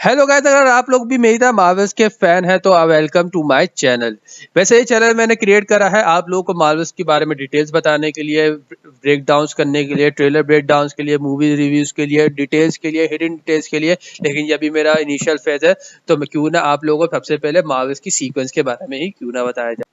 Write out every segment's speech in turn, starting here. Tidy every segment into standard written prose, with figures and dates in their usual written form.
Hello guys, अगर आप लोग भी मेरी तरह मार्वल्स के फैन हैं तो वेलकम टू माय चैनल। वैसे ये चैनल मैंने क्रिएट करा है आप लोगों को मार्वल्स के बारे में डिटेल्स बताने के लिए, ब्रेक डाउन्स करने के लिए, ट्रेलर ब्रेक डाउन्स के लिए, मूवी रिव्यूज के लिए, डिटेल्स के लिए, हिडन डिटेल्स के लिए। लेकिन ये अभी मेरा इनिशियल फेज है, तो मैं क्यों ना आप लोगों को सबसे पहले मार्वल्स की सीक्वेंस के बारे में ही क्यों ना बताया जाए।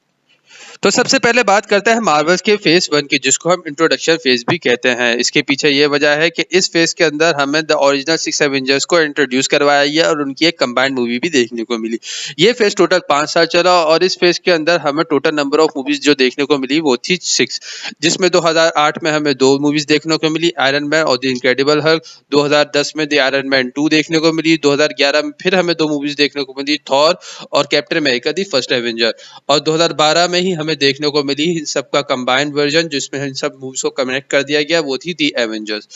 तो सबसे पहले बात करते हैं मार्वल्स के फेज 1 की, जिसको हम इंट्रोडक्शन फेज भी कहते हैं। इसके पीछे ये वजह है कि इस फेज के अंदर हमें द ओरिजिनल 6 एवेंजर्स को इंट्रोड्यूस करवाया गया और उनकी एक कंबाइंड मूवी भी देखने को मिली। ये फेज टोटल 5 साल चला और इस फेज के अंदर हमें टोटल नंबर ऑफ मूवीज जो देखने को मिली वो थी 6, जिसमें 2008 में हमें 2 मूवीज देखने को मिली, आयरन मैन और द इनक्रेडिबल हल्क। 2010 में द आयरन मैन 2 देखने को मिली। 2011 में फिर हमें 2 मूवीज देखने को मिली, थॉर और captain America the first Avenger. और 2012 में ही हमें देखने को मिली इन सब का कंबाइंड वर्जन, जिसमें इन सब मूवीज को कनेक्ट कर दिया गया, वो थी दी एवेंजर्स।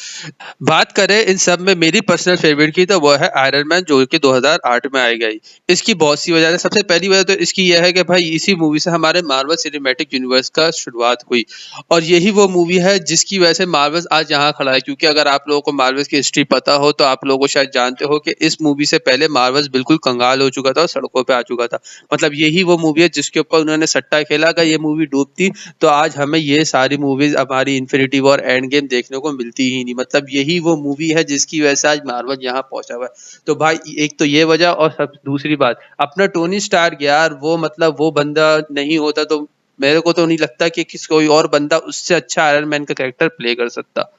बात करें इन सब में मेरी पर्सनल फेवरेट की, तो वो है आयरन मैन, जो कि 2008 में आई गई। इसकी बहुत सी वजह है। सबसे पहली वजह तो इसकी यह है कि भाई इसी मूवी से हमारे मार्वल सिनेमैटिक यूनिवर्स का शुरुआत हुई और यही वो मूवी है जिसकी वजह से मार्वल्स आज यहाँ खड़ा है। क्योंकि अगर आप लोगों को मार्वल्स की हिस्ट्री पता हो तो आप लोगों को शायद जानते हो कि इस मूवी से पहले मार्वल्स बिल्कुल कंगाल हो चुका था और सड़कों पे आ चुका था। मतलब यही वो मूवी है जिसके ऊपर उन्होंने सट्टा खेला, अगर ये मूवी डूबती तो आज हमें ये सारी मूवीज, हमारी इन्फिनिटी वॉर, एंड गेम देखने को मिलती ही नहीं। मतलब यही वो मूवी है जिसकी वजह से आज मार्वल यहाँ पहुंचा हुआ है। तो भाई एक तो ये वजह, और सब दूसरी बात अपना टोनी स्टार्क यार, वो मतलब वो बंदा नहीं होता तो मेरे को तो नहीं लगता कि किसी कोई और बंदा उससे अच्छा आयरन मैन का कैरेक्टर प्ले कर सकता।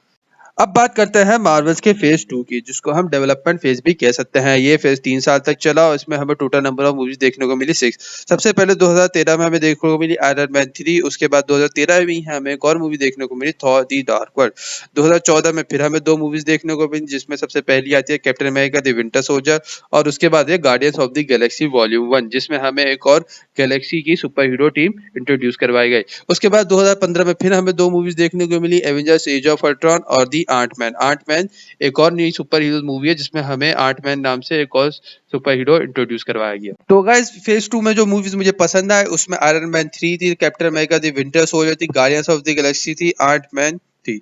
अब बात करते हैं मार्वल्स के फेज 2 की, जिसको हम डेवलपमेंट फेज भी कह सकते हैं। ये फेज 3 साल तक चला और इसमें हमें टोटल नंबर ऑफ मूवीज देखने को मिली 6। सबसे पहले 2013 में हमें देखने को मिली आयरन मैन 3। उसके बाद 2013 में ही हमें एक और मूवी देखने को मिली, थॉर दी डार्क वर्ल्ड। 2014 में फिर हमें 2 मूवीज देखने को मिली, जिसमें सबसे पहली आती है captain America the winter soldier और उसके बाद है guardians of the Galaxy volume 1, जिसमें हमें एक और गैलेक्सी की सुपर हीरो टीम इंट्रोड्यूस करवाई गई। उसके बाद 2015 में फिर हमें 2 मूवीज देखने को मिली, एवेंजर्स एज ऑफ अल्ट्रॉन और दी आंटमैन। आंटमैन एक और नई सुपर हीरो मूवी है जिसमें हमें आंटमैन नाम से एक और सुपर हीरो इंट्रोड्यूस करवाया गया। तो गाइस फेज 2 में जो मूवीज मुझे पसंद आए उसमें आयरन मैन 3 थी, captain America the winter soldier थी, गार्डियंस ऑफ द गैलेक्सी थी, आंटमैन थी।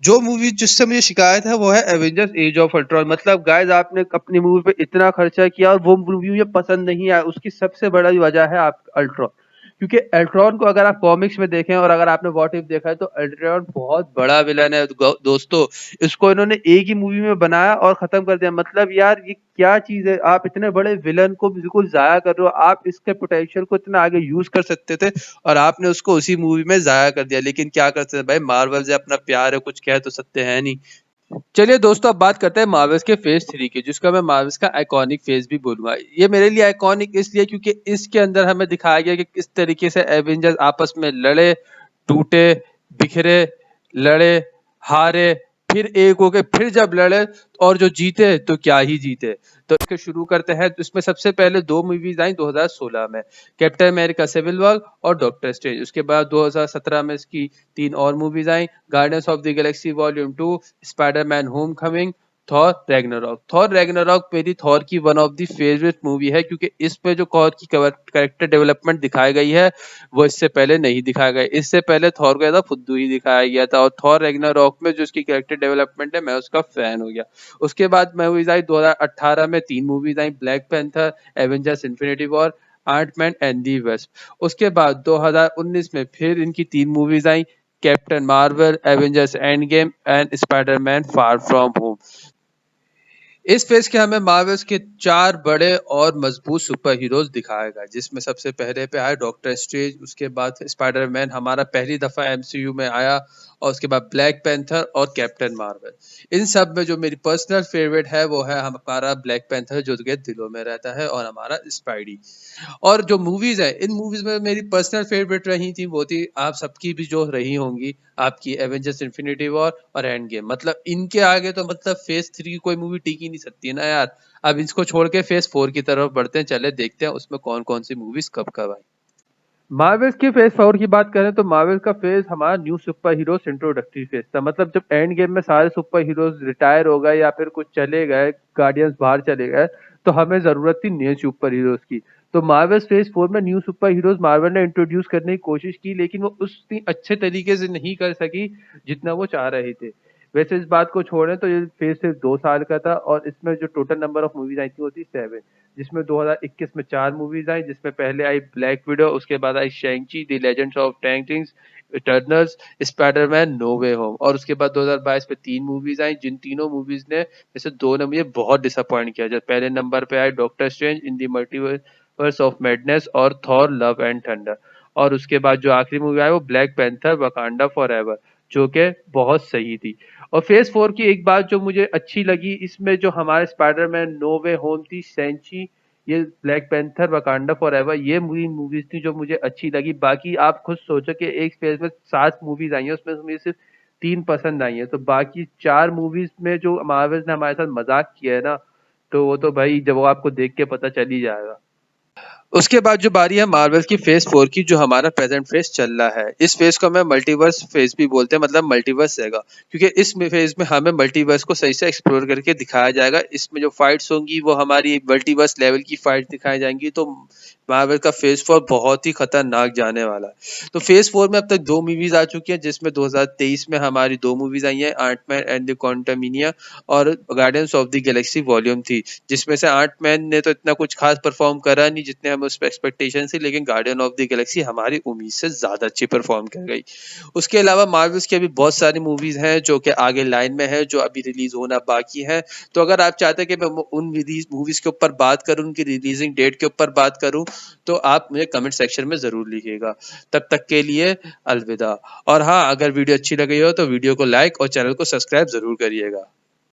जो मूवी जिससे मुझे शिकायत है वो है एवेंजर्स एज ऑफ अल्ट्रॉन। मतलब गाइस आपने अपनी मूवी पे इतना खर्चा किया और वो मूवी मुझे पसंद नहीं आया, उसकी सबसे बड़ी वजह है आप अल्ट्रॉन। क्योंकि अल्ट्रॉन को अगर आप कॉमिक्स में देखें और अगर आपने व्हाट इफ देखा है तो अल्ट्रॉन बहुत बड़ा विलन है दोस्तों। इसको इन्होंने एक ही मूवी में बनाया और खत्म कर दिया। मतलब यार ये क्या चीज है, आप इतने बड़े विलन को बिल्कुल जाया कर रहे हो। आप इसके पोटेंशियल को इतना आगे यूज कर सकते थे और आपने उसको उसी मूवी में जाया कर दिया। लेकिन क्या कर सकते हैं भाई, मार्वल से अपना प्यार है, कुछ कह तो सकते हैं नहीं। चलिए दोस्तों, अब बात करते हैं मार्वल्स के फेज 3 की, जिसको मैं मार्वल्स का आइकॉनिक फेज भी बोलूंगा। ये मेरे लिए आइकॉनिक इसलिए क्योंकि इसके अंदर हमें दिखाया गया कि किस तरीके से एवेंजर्स आपस में लड़े, टूटे, बिखरे, लड़े, हारे, फिर एक होके फिर जब लड़े और जो जीते तो क्या ही जीते। तो इसके शुरू करते हैं। तो इसमें सबसे पहले 2 मूवीज आई 2016 में, कैप्टन अमेरिका सिविल वॉर और डॉक्टर स्ट्रेंज। उसके बाद 2017 में इसकी 3 और movies I, guardians of the Galaxy volume 2, Spiderman home coming, Thor Ragnarok. Thor Ragnarok मेरी थॉर की one of the favourite movie है, क्योंकि इसमें जो थॉर की कैरेक्टर डेवलपमेंट दिखाई गई है वो इससे पहले नहीं दिखाया गया। इससे पहले थॉर को फुद्दू ही दिखाया गया था और थॉर रैग्नारॉक में जो उसकी कैरेक्टर डेवलपमेंट है मैं उसका फैन हो गया। उसके बाद मूवीज आई 2018 में 3 movies I, black panther, Avengers infinity war, Ant-Man and the wasp. उसके बाद 2019 में फिर इनकी 3 movies I, captain Marvel, Avengers end game and Spiderman far from home. इस फेज के हमें मार्वल्स के 4 बड़े और मजबूत सुपर हीरोज दिखाया गया, जिसमें सबसे पहले पे आया डॉक्टर स्ट्रेंज, उसके बाद स्पाइडरमैन हमारा पहली दफा एमसीयू में आया, और उसके बाद ब्लैक पैंथर और कैप्टन मार्वल। इन सब में जो मेरी पर्सनल फेवरेट है वो है हमारा ब्लैक पैंथर, जो कि दिलों में रहता है, और हमारा स्पाइडी। और जो मूवीज है, इन मूवीज में मेरी पर्सनल फेवरेट रही थी वो थी आप सबकी भी जो रही होंगी, आपकी एवेंजर्स इन्फिनिटी वॉर और एंड गेम। मतलब इनके आगे तो मतलब फेज 3 की कोई मूवी टिक ही नहीं सकती है ना यार। अब इसको छोड़ के फेज 4 की तरफ बढ़ते हैं, चले देखते हैं उसमें कौन कौन सी मूवीज कब कब आई। मार्वल्स के फेज 4 की बात करें तो मार्वल का फेज हमारा new super heroes introductory phase था। मतलब जब एंड गेम में सारे सुपर हीरोज रिटायर हो गए या फिर कुछ चले गए, गार्डियंस बाहर चले गए, तो हमें जरूरत थी नए सुपर हीरोज की। तो मार्वल्स फेज 4 में न्यू सुपर हीरोज मार्वल ने इंट्रोड्यूस करने की कोशिश की, लेकिन वो उतनी अच्छे तरीके से नहीं कर सकी जितना वो चाह रहे थे। वैसे इस बात को छोड़ें तो ये फेज सिर्फ 2 साल का था और इसमें जो टोटल नंबर ऑफ मूवीज आई थी वो थी 7, जिसमें 2021 में 4 मूवीज आई, जिसमें पहले आई ब्लैक विडो, उसके बाद आई Shang Chi the Legends of Ten Rings, Eternals, Spiderman No Way Home, और उसके बाद 2022 में 3 मूवीज आई, जिन तीनों मूवीज ने जैसे दो ने मुझे बहुत डिसअपॉइंट किया। जब पहले नंबर पे आए doctor strange in the multiverse of madness और थॉर लव एंड थंडर, और उसके बाद जो आखिरी मूवी आई वो ब्लैक पैंथर वकांडा फॉरएवर, जो कि बहुत सही थी। और फेज 4 की एक बात जो मुझे अच्छी लगी, इसमें जो हमारे स्पाइडरमैन नो वे होम थी, सेंची, ये ब्लैक पैंथर वकांडा फॉरएवर, ये मूवीज थी जो मुझे अच्छी लगी। बाकी आप खुद सोचो कि एक फेज में 7 मूवीज आई हैं, उसमें मुझे सिर्फ 3 पसंद आई हैं, तो बाकी 4 मूवीज में जो मार्वल्स ने हमारे साथ मजाक किया है ना, तो वो तो भाई जब वो आपको देख के पता चल ही जाएगा। उसके बाद जो बारी है मार्वल की फेज 4 की, जो हमारा प्रेजेंट फेज चल रहा है, इस फेज को हमें मल्टीवर्स फेज भी बोलते हैं, मतलब मल्टीवर्स रहेगा, क्योंकि इस फेज में हमें मल्टीवर्स को सही से एक्सप्लोर करके दिखाया जाएगा। इसमें जो फाइट्स होंगी वो हमारी मल्टीवर्स लेवल की फाइट दिखाई जाएंगी, तो मार्वल का फेज 4 बहुत ही खतरनाक जाने वाला है। तो फेज 4 में अब तक 2 मूवीज आ चुकी हैं, जिसमें 2023 में हमारी 2 मूवीज आई हैं, आंटमैन एंड द क्वांटमिनिया और guardians of the Galaxy volume 3, जिसमें से आंटमैन ने तो इतना कुछ खास परफॉर्म करा नहीं जितने हमें उस पर एक्सपेक्टेशन थी, लेकिन गार्डियन ऑफ द गैलेक्सी हमारी उम्मीद से ज्यादा अच्छी परफॉर्म कर गई। उसके अलावा मार्वल्स की अभी बहुत सारी मूवीज हैं जो कि आगे लाइन में है, जो अभी रिलीज होना बाकी है। तो अगर आप चाहते हैं कि मैं उन मूवीज के ऊपर बात करूं, उनकी रिलीजिंग डेट के ऊपर बात करूं, तो आप मुझे कमेंट सेक्शन में जरूर लिखिएगा। तब तक के लिए अलविदा। और हाँ, अगर वीडियो अच्छी लगी हो तो वीडियो को लाइक और चैनल को सब्सक्राइब जरूर करिएगा।